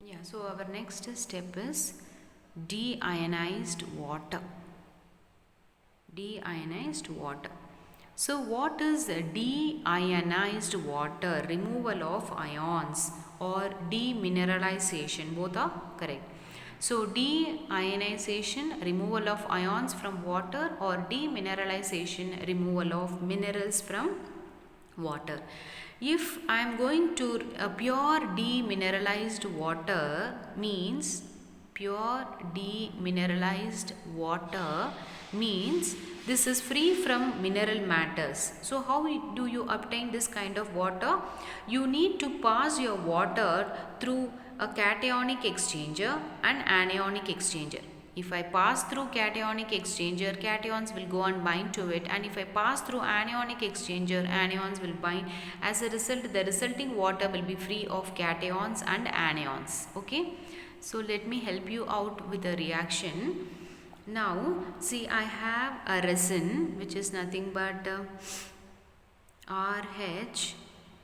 Yeah, so our next step is deionized water. Deionized water. So what is deionized water? Removal of ions or demineralization. Both are correct. So deionization, removal of ions from water, or demineralization, removal of minerals from water. If I am going to pure demineralized water means pure demineralized water means this is free from mineral matters. So how do you obtain this kind of water? You need to pass your water through a cationic exchanger and anionic exchanger. If I pass through cationic exchanger, cations will go and bind to it, and if I pass through anionic exchanger, anions will bind. As a result, the resulting water will be free of cations and anions. Okay, so let me help you out with the reaction. Now see, I have a resin which is nothing but RH.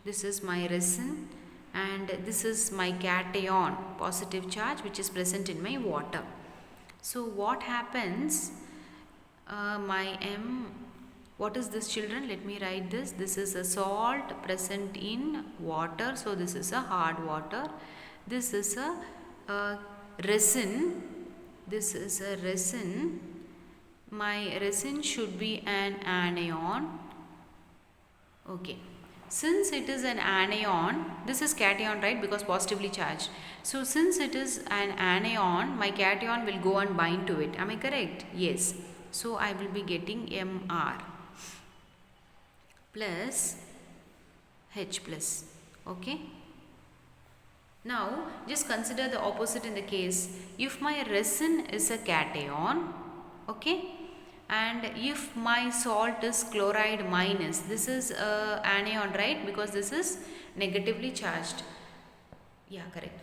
This is my resin, and this is my cation, positive charge, which is present in my water. So what happens? My M, what is this, children? Let me write this. This is a salt present in water. So this is a hard water. This is a resin. This is a resin. My resin should be an anion. Okay. Since it is an anion, this is cation, right? Because positively charged. So since it is an anion, my cation will go and bind to it. Am I correct? Yes. So I will be getting Mr plus H plus. Okay. Now just consider the opposite in the case. If my resin is a cation, okay, and if my salt is chloride minus, this is anion, right? Because this is negatively charged. Yeah, correct.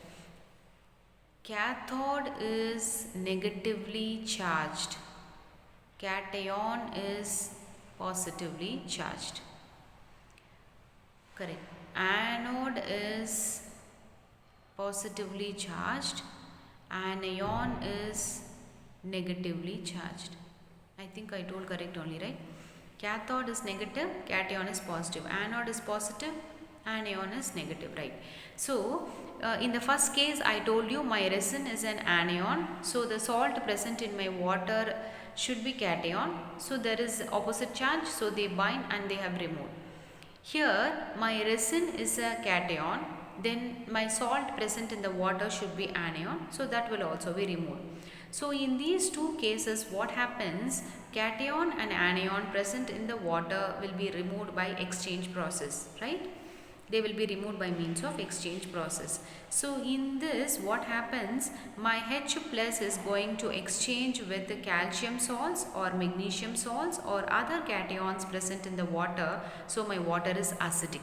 Cathode is negatively charged. Cation is positively charged. Correct. Anode is positively charged. Anion is negatively charged. I think I told correct only, right? Cathode is negative, cation is positive. Anode is positive, anion is negative, right? So in the first case I told you my resin is an anion. So the salt present in my water should be cation. So there is opposite charge, so they bind and they have removed. Here my resin is a cation, then my salt present in the water should be anion, so that will also be removed. So in these two cases, what happens? Cation and anion present in the water will be removed by exchange process, right? They will be removed by means of exchange process. So in this, what happens? My H plus is going to exchange with the calcium salts or magnesium salts or other cations present in the water. So my water is acidic.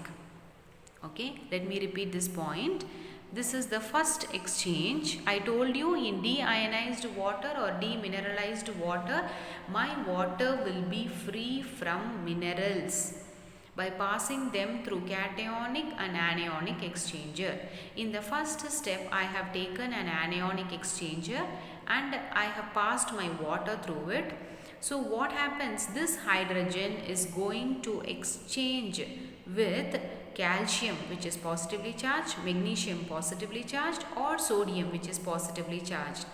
Okay, let me repeat this point. This is the first exchange. I told you in deionized water or demineralized water, my water will be free from minerals by passing them through cationic and anionic exchanger. In the first step, I have taken an anionic exchanger and I have passed my water through it. So what happens? This hydrogen is going to exchange with calcium, which is positively charged, magnesium positively charged, or sodium, which is positively charged,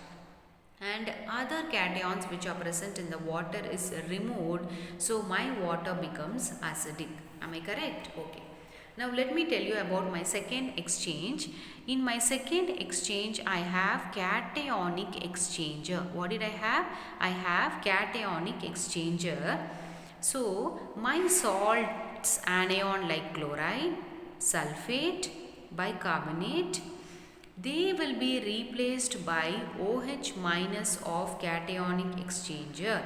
and other cations which are present in the water is removed. So my water becomes acidic. Am I correct? Okay. Now let me tell you about my second exchange. In my second exchange, I have cationic exchanger. What did I have? I have cationic exchanger. So my salts anion like chloride, sulfate, bicarbonate, they will be replaced by OH minus of cationic exchanger,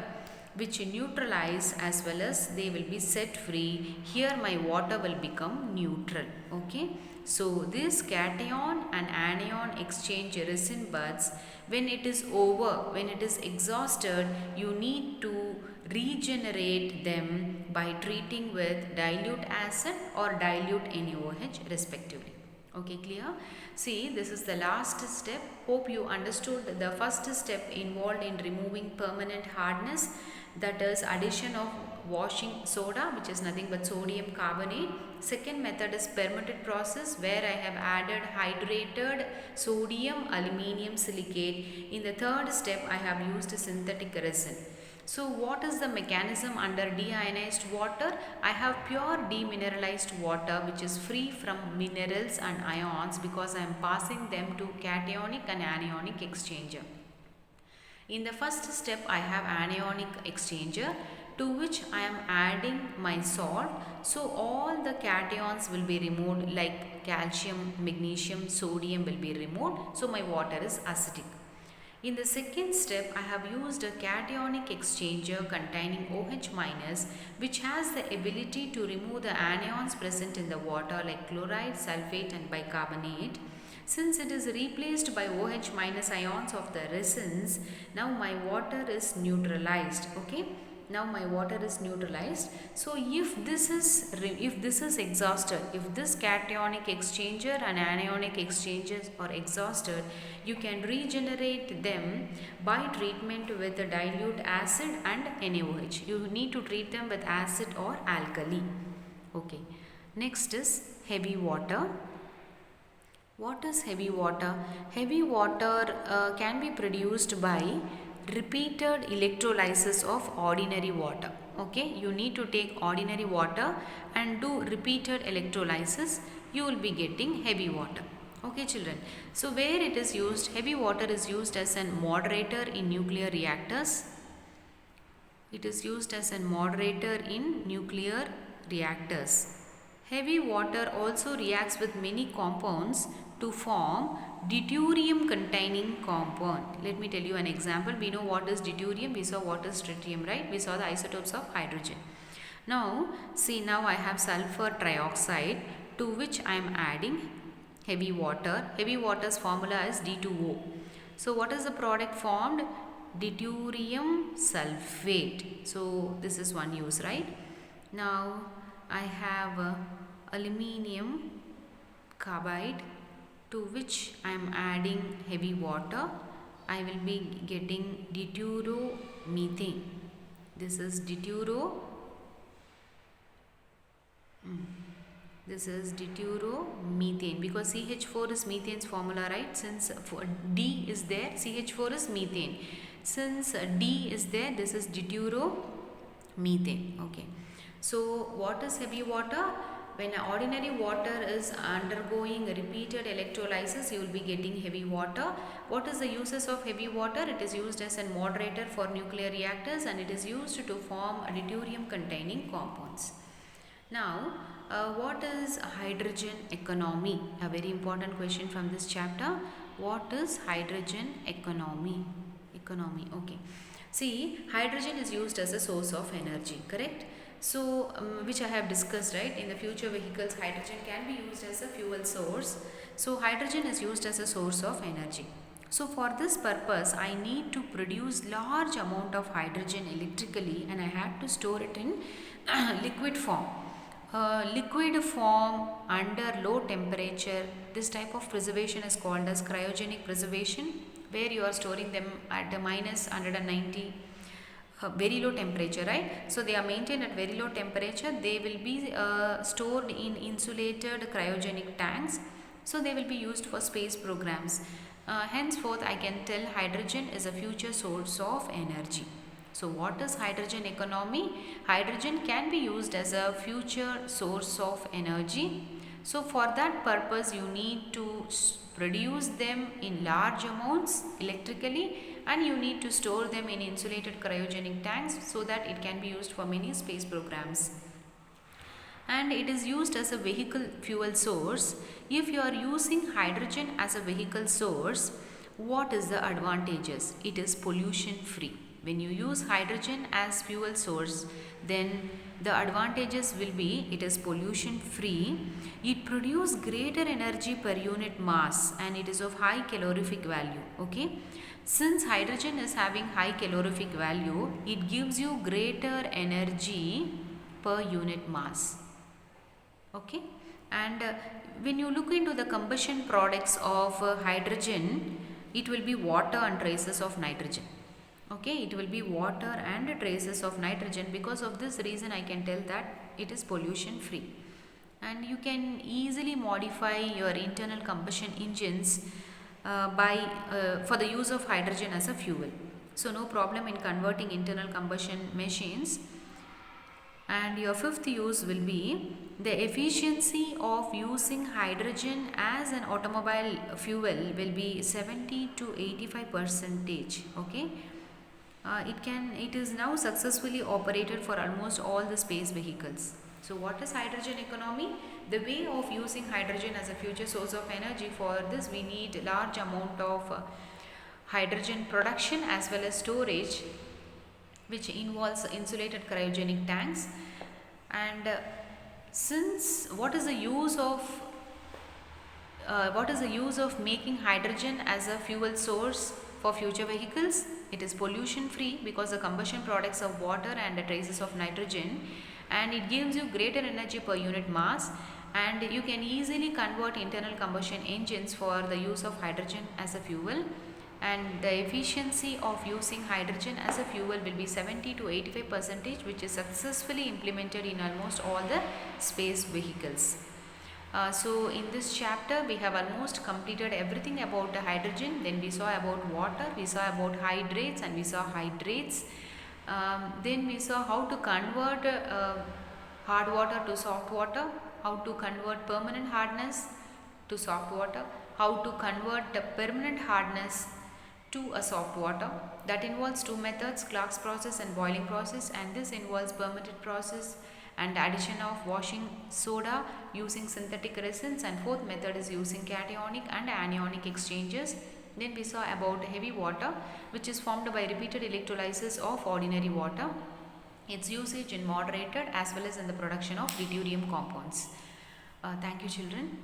which neutralize as well as they will be set free. Here my water will become neutral. Okay. So this cation and anion exchange resin buds, when it is over, when it is exhausted, you need to regenerate them by treating with dilute acid or dilute NaOH respectively. Okay, clear? See, this is the last step. Hope you understood the first step involved in removing permanent hardness, that is addition of washing soda, which is nothing but sodium carbonate. Second method is permitted process, where I have added hydrated sodium aluminium silicate. In the third step, I have used synthetic resin. So what is the mechanism under deionized water? I have pure demineralized water which is free from minerals and ions because I am passing them to cationic and anionic exchanger. In the first step, I have anionic exchanger to which I am adding my salt. So all the cations will be removed, like calcium, magnesium, sodium will be removed. So my water is acidic. In the second step, I have used a cationic exchanger containing OH minus, which has the ability to remove the anions present in the water like chloride, sulfate and bicarbonate. Since it is replaced by OH minus ions of the resins, now my water is neutralized. Okay. Now my water is neutralized. So if this is exhausted, if this cationic exchanger and anionic exchangers are exhausted, you can regenerate them by treatment with the dilute acid and NaOH. You need to treat them with acid or alkali. Okay. Next is heavy water. What is heavy water? Heavy water can be produced by repeated electrolysis of ordinary water. Okay, you need to take ordinary water and do repeated electrolysis. You will be getting heavy water. Okay, children. So where it is used? Heavy water is used as a moderator in nuclear reactors. It is used as a moderator in nuclear reactors. Heavy water also reacts with many compounds to form deuterium containing compound. Let me tell you an example. We know what is deuterium. We saw what is tritium, right? We saw the isotopes of hydrogen. Now, see, now I have sulfur trioxide to which I am adding heavy water. Heavy water's formula is D2O. So, what is the product formed? Deuterium sulfate. So, this is one use, right? Now, I have aluminium carbide to which I am adding heavy water. I will be getting deuteromethane. This is deuteromethane. Because CH4 is methane's formula, right? Since D is there, CH4 is methane. Since D is there, this is deuteromethane. Okay. So what is heavy water? When ordinary water is undergoing repeated electrolysis, you will be getting heavy water. What is the uses of heavy water? It is used as a moderator for nuclear reactors and it is used to form deuterium containing compounds. Now, what is hydrogen economy? A very important question from this chapter. What is hydrogen economy? Okay. See, hydrogen is used as a source of energy, correct? So, which I have discussed, right? In the future vehicles, hydrogen can be used as a fuel source. So, hydrogen is used as a source of energy. So, for this purpose, I need to produce large amount of hydrogen electrically and I have to store it in liquid form. Liquid form under low temperature, this type of preservation is called as cryogenic preservation, where you are storing them at the minus 190 very low temperature, right? So they are maintained at very low temperature. They will be stored in insulated cryogenic tanks. So they will be used for space programs. Henceforth, I can tell hydrogen is a future source of energy. So what is hydrogen economy? Hydrogen can be used as a future source of energy. So for that purpose, you need to produce them in large amounts electrically and you need to store them in insulated cryogenic tanks so that it can be used for many space programs. And it is used as a vehicle fuel source. If you are using hydrogen as a vehicle source, what is the advantages? It is pollution free. When you use hydrogen as fuel source, then the advantages will be it is pollution free, it produces greater energy per unit mass and it is of high calorific value. Okay. Since hydrogen is having high calorific value, it gives you greater energy per unit mass. Okay. And when you look into the combustion products of hydrogen, it will be water and traces of nitrogen. Okay, it will be water and traces of nitrogen. Because of this reason, I can tell that it is pollution free. And you can easily modify your internal combustion engines for the use of hydrogen as a fuel. So no problem in converting internal combustion machines. And your fifth use will be the efficiency of using hydrogen as an automobile fuel will be 70 to 85 percentage. Okay, it is now successfully operated for almost all the space vehicles. So what is hydrogen economy? The way of using hydrogen as a future source of energy. For this we need large amount of hydrogen production as well as storage, which involves insulated cryogenic tanks. And since what is the use of making hydrogen as a fuel source for future vehicles? It is pollution free because the combustion products of water and the traces of nitrogen, and it gives you greater energy per unit mass, and you can easily convert internal combustion engines for the use of hydrogen as a fuel. And the efficiency of using hydrogen as a fuel will be 70 to 85 percentage, which is successfully implemented in almost all the space vehicles. So in this chapter we have almost completed everything about the hydrogen. Then we saw about water, we saw about hydrates, and we saw hydrates. Then we saw how to convert hard water to soft water, how to convert permanent hardness to soft water, how to convert the permanent hardness to a soft water. That involves two methods, Clark's process and boiling process, and this involves permitted process and addition of washing soda using synthetic resins, and fourth method is using cationic and anionic exchanges. Then we saw about heavy water, which is formed by repeated electrolysis of ordinary water, its usage in moderated as well as in the production of deuterium compounds. Thank you, children.